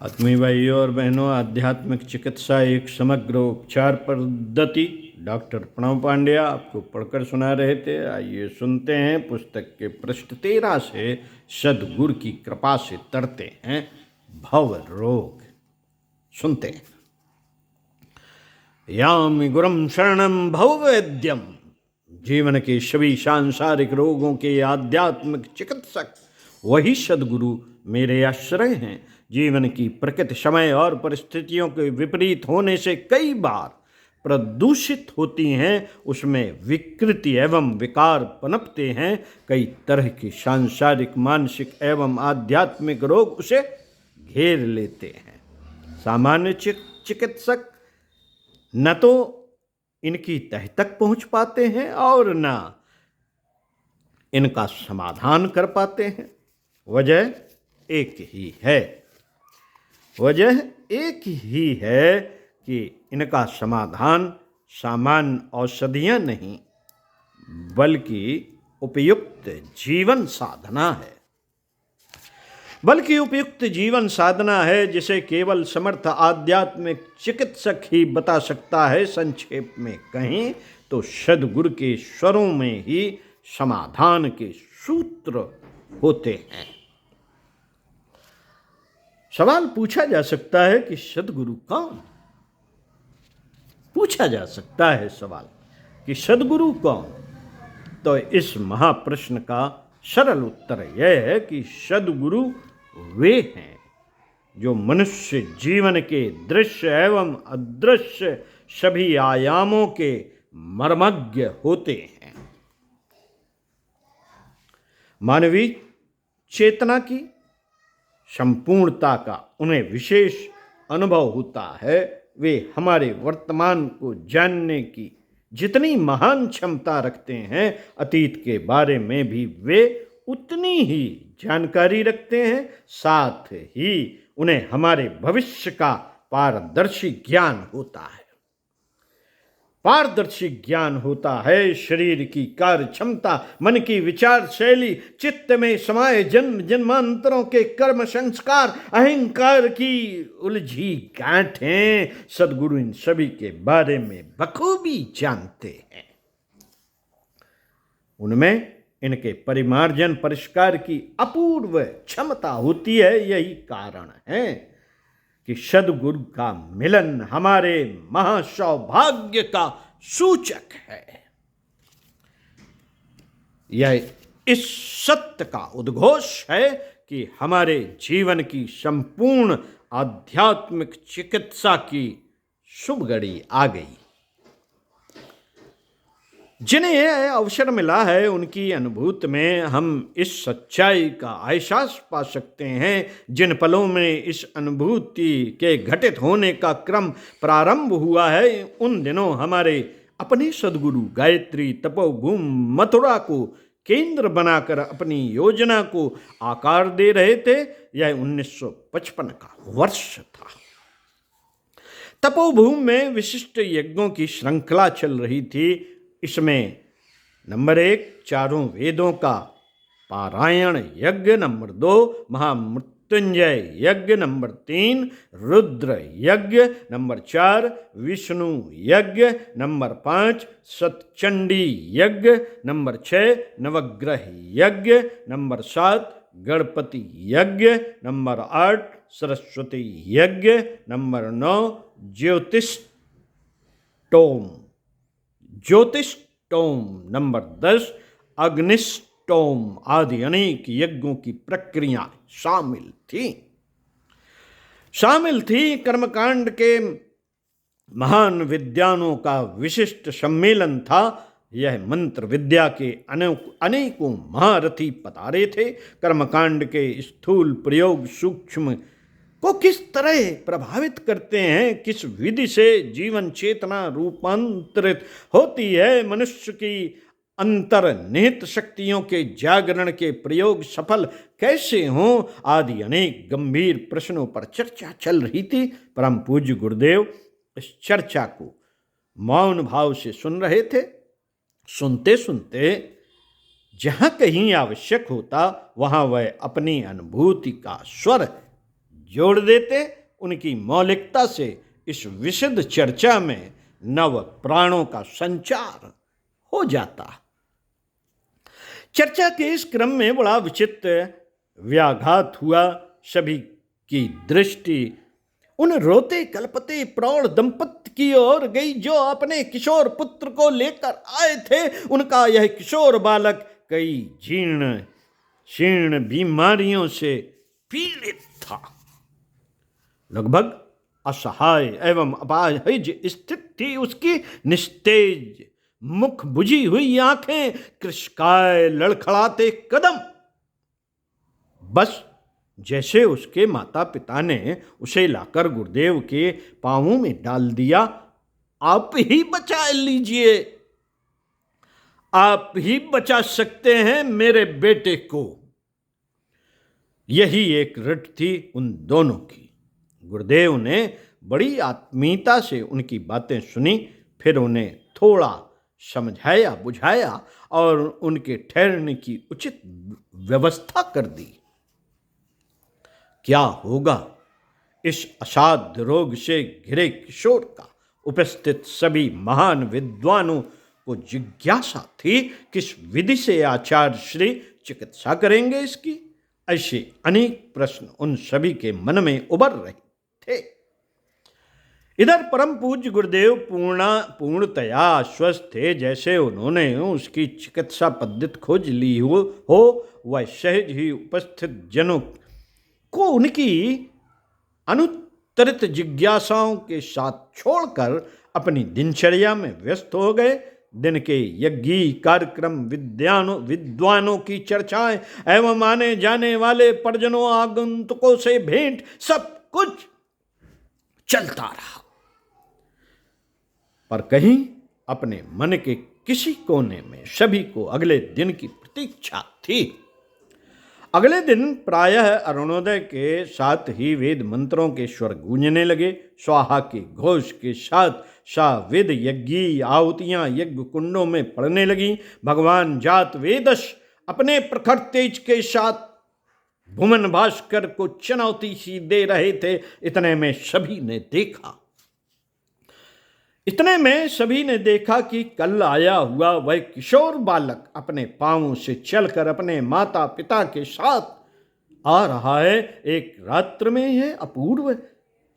आत्मीय भाइयों और बहनों, आध्यात्मिक चिकित्सा एक समग्र उपचार पद्धति। डॉक्टर प्रणव पांड्या आपको पढ़कर सुना रहे थे। आइए सुनते हैं पुस्तक के पृष्ठ 13 से सद्गुरु की कृपा से तरते हैं भव रोग। सुनते हैं। यामि गुरुम शरणम भव वैद्यम। जीवन के सभी सांसारिक रोगों के आध्यात्मिक चिकित्सक वही सद्गुरु मेरे आश्रय हैं। जीवन की प्रकृति समय और परिस्थितियों के विपरीत होने से कई बार प्रदूषित होती हैं, उसमें विकृति एवं विकार पनपते हैं। कई तरह के सांसारिक, मानसिक एवं आध्यात्मिक रोग उसे घेर लेते हैं। सामान्य चिकित्सक न तो इनकी तह तक पहुंच पाते हैं और न इनका समाधान कर पाते हैं। वजह एक ही है कि इनका समाधान सामान्य औषधियां नहीं बल्कि उपयुक्त जीवन साधना है, जिसे केवल समर्थ आध्यात्मिक चिकित्सक ही बता सकता है। संक्षेप में कहें तो सद्गुरु के स्वरों में ही समाधान के सूत्र होते हैं। सवाल पूछा जा सकता है कि सद्गुरु कौन? पूछा जा सकता है सवाल कि सद्गुरु कौन? तो इस महाप्रश्न का सरल उत्तर यह है कि सद्गुरु वे हैं जो मनुष्य जीवन के दृश्य एवं अदृश्य सभी आयामों के मर्मज्ञ होते हैं। मानवीय चेतना की संपूर्णता का उन्हें विशेष अनुभव होता है। वे हमारे वर्तमान को जानने की जितनी महान क्षमता रखते हैं, अतीत के बारे में भी वे उतनी ही जानकारी रखते हैं। साथ ही उन्हें हमारे भविष्य का पारदर्शी ज्ञान होता है। शरीर की कार्य क्षमता, मन की विचार शैली, चित्त में समाये जन्म जन्मांतरों के कर्म संस्कार, अहंकार की उलझी गांठें, सद्गुरु इन सभी के बारे में बखूबी जानते हैं। उनमें इनके परिमार्जन परिष्कार की अपूर्व क्षमता होती है। यही कारण है कि सद्गुरु का मिलन हमारे महासौभाग्य का सूचक है। यह इस सत्य का उद्घोष है कि हमारे जीवन की संपूर्ण आध्यात्मिक चिकित्सा की शुभ घड़ी आ गई। जिन्हें यह अवसर मिला है, उनकी अनुभूति में हम इस सच्चाई का एहसास पा सकते हैं। जिन पलों में इस अनुभूति के घटित होने का क्रम प्रारंभ हुआ है, उन दिनों हमारे अपने सद्गुरु गायत्री तपोभूमि मथुरा को केंद्र बनाकर अपनी योजना को आकार दे रहे थे। यह 1955 का वर्ष था। तपोभूमि में विशिष्ट यज्ञों की श्रृंखला चल रही थी। इसमें नंबर 1 चारों वेदों का पारायण यज्ञ, नंबर 2 महामृत्युंजय यज्ञ, नंबर 3 रुद्र यज्ञ, नंबर 4 विष्णु यज्ञ, नंबर 5 सतचंडी यज्ञ, नंबर 6 नवग्रह यज्ञ, नंबर 7 गणपति यज्ञ, नंबर 8 सरस्वती यज्ञ, नंबर 9 ज्योतिष्टोम, नंबर 10 अग्निष्टोम आदि अनेक यज्ञों की प्रक्रिया शामिल थी। कर्मकांड के महान विद्वानों का विशिष्ट सम्मेलन था। यह मंत्र विद्या के अनेकों महारथी पधारे थे। कर्मकांड के स्थूल प्रयोग सूक्ष्म को किस तरह प्रभावित करते हैं, किस विधि से जीवन चेतना रूपांतरित होती है, मनुष्य की अंतर्निहित शक्तियों के जागरण के प्रयोग सफल कैसे हों, आदि अनेक गंभीर प्रश्नों पर चर्चा चल रही थी। परम पूज्य गुरुदेव इस चर्चा को मौन भाव से सुन रहे थे। सुनते सुनते जहाँ कहीं आवश्यक होता वहाँ वह अपनी अनुभूति का स्वर जोड़ देते, उनकी मौलिकता से इस विशुद्ध चर्चा में नव प्राणों का संचार हो जाता। चर्चा के इस क्रम में बड़ा विचित्र व्याघात हुआ। सभी की दृष्टि उन रोते कलपते प्रौढ़ दंपत्ति की ओर गई जो अपने किशोर पुत्र को लेकर आए थे। उनका यह किशोर बालक कई जीर्ण शीर्ण बीमारियों से पीड़ित था, लगभग असहाय एवं अपाहिज स्थित थी। उसकी निस्तेज मुख, बुझी हुई आंखें, कृशकाय लड़खड़ाते कदम, बस जैसे उसके माता पिता ने उसे लाकर गुरुदेव के पांवों में डाल दिया। आप ही बचा लीजिए, आप ही बचा सकते हैं मेरे बेटे को। यही एक रट थी उन दोनों की। गुरुदेव ने बड़ी आत्मीयता से उनकी बातें सुनी, फिर उन्हें थोड़ा समझाया बुझाया और उनके ठहरने की उचित व्यवस्था कर दी। क्या होगा इस असाध्य रोग से घिरे किशोर का? उपस्थित सभी महान विद्वानों को जिज्ञासा थी, किस विधि से आचार्य श्री चिकित्सा करेंगे इसकी। ऐसे अनेक प्रश्न उन सभी के मन में उभर रहे थे। इधर परम पूज्य गुरुदेव पूर्णतया आश्वस्त थे। जैसे उन्होंने उसकी चिकित्सा पद्धति खोज ली हो वह सहज ही उपस्थित जनों को उनकी अनुत्तरित जिज्ञासाओं के साथ छोड़कर अपनी दिनचर्या में व्यस्त हो गए। दिन के यज्ञी कार्यक्रम, विद्वानों की चर्चाएं एवं आने जाने वाले परिजनों आगंतुकों से भेंट, सब कुछ चलता रहा। पर कहीं अपने मन के किसी कोने में सभी को अगले दिन की प्रतीक्षा थी। अगले दिन प्रायः अरुणोदय के साथ ही वेद मंत्रों के स्वर गूंजने लगे। स्वाहा के घोष के साथ वेद यज्ञी आहुतियां यज्ञ कुंडों में पड़ने लगी। भगवान जात वेदश अपने प्रखर तेज के साथ भुवन भास्कर को चुनौती सी दे रहे थे। इतने में सभी ने देखा कि कल आया हुआ वह किशोर बालक अपने पांवों से चलकर अपने माता पिता के साथ आ रहा है। एक रात्र में यह अपूर्व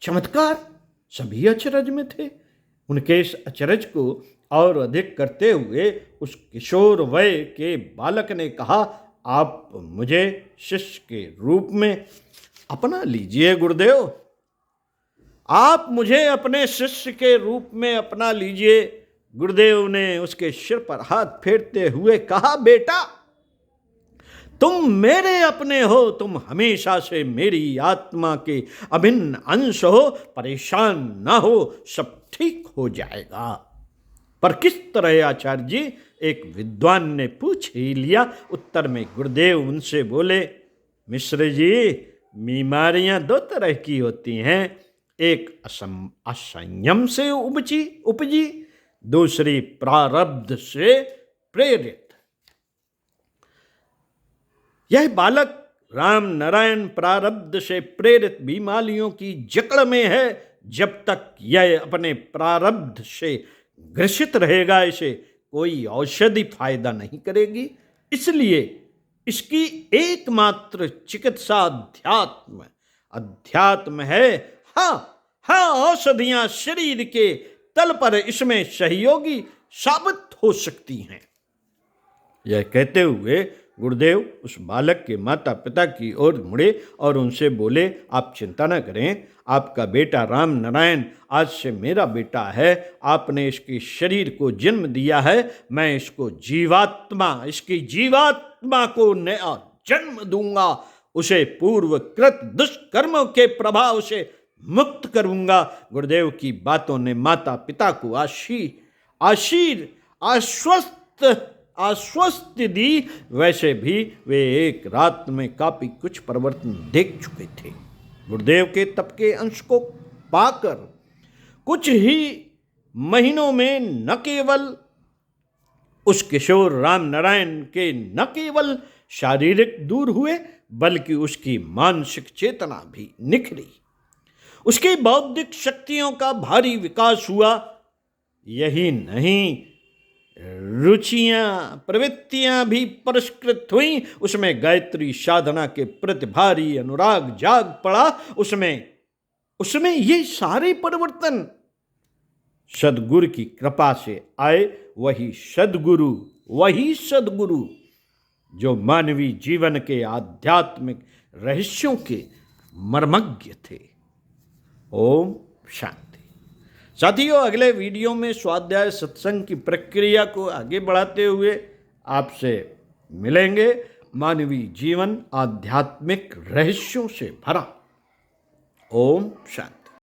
चमत्कार। सभी अचरज में थे। उनके इस अचरज को और अधिक करते हुए उस किशोर वय के बालक ने कहा, आप मुझे शिष्य के रूप में अपना लीजिए गुरुदेव, आप मुझे अपने शिष्य के रूप में अपना लीजिए। गुरुदेव ने उसके सिर पर हाथ फेरते हुए कहा, बेटा तुम मेरे अपने हो, तुम हमेशा से मेरी आत्मा के अभिन्न अंश हो, परेशान ना हो, सब ठीक हो जाएगा। पर किस तरह आचार्य जी, एक विद्वान ने पूछ ही लिया। उत्तर में गुरुदेव उनसे बोले, मिश्र जी, बीमारियां दो तरह की होती हैं, एक असंयम से उपजी, दूसरी प्रारब्ध से प्रेरित। यह बालक राम नारायण प्रारब्ध से प्रेरित बीमारियों की जकड़ में है। जब तक यह अपने प्रारब्ध से ग्रसित रहेगा, इसे कोई औषधि फायदा नहीं करेगी। इसलिए इसकी एकमात्र चिकित्सा अध्यात्म है। हाँ, औषधियां शरीर के तल पर इसमें सहयोगी साबित हो सकती हैं। यह कहते हुए गुरुदेव उस बालक के माता पिता की ओर मुड़े और उनसे बोले, आप चिंता न करें, आपका बेटा राम नारायण आज से मेरा बेटा है। आपने इसके शरीर को जन्म दिया है, मैं इसकी जीवात्मा को नया जन्म दूंगा। उसे पूर्वकृत दुष्कर्मों के प्रभाव से मुक्त करूंगा। गुरुदेव की बातों ने माता पिता को आश्वस्त दी। वैसे भी वे एक रात में काफी कुछ परिवर्तन देख चुके थे। गुरुदेव के तप के अंश को पाकर कुछ ही महीनों में न केवल उस किशोर राम नारायण के न केवल शारीरिक दूर हुए बल्कि उसकी मानसिक चेतना भी निखरी, उसकी बौद्धिक शक्तियों का भारी विकास हुआ। यही नहीं, रुचियां प्रवृत्तियां भी परिष्कृत हुई, उसमें गायत्री साधना के प्रति भारी अनुराग जाग पड़ा। उसमें ये सारे परिवर्तन सदगुरु की कृपा से आए। वही सदगुरु जो मानवीय जीवन के आध्यात्मिक रहस्यों के मर्मज्ञ थे। ओम शांति। साथियों, अगले वीडियो में स्वाध्याय सत्संग की प्रक्रिया को आगे बढ़ाते हुए आपसे मिलेंगे। मानवीय जीवन आध्यात्मिक रहस्यों से भरा। ओम शांति।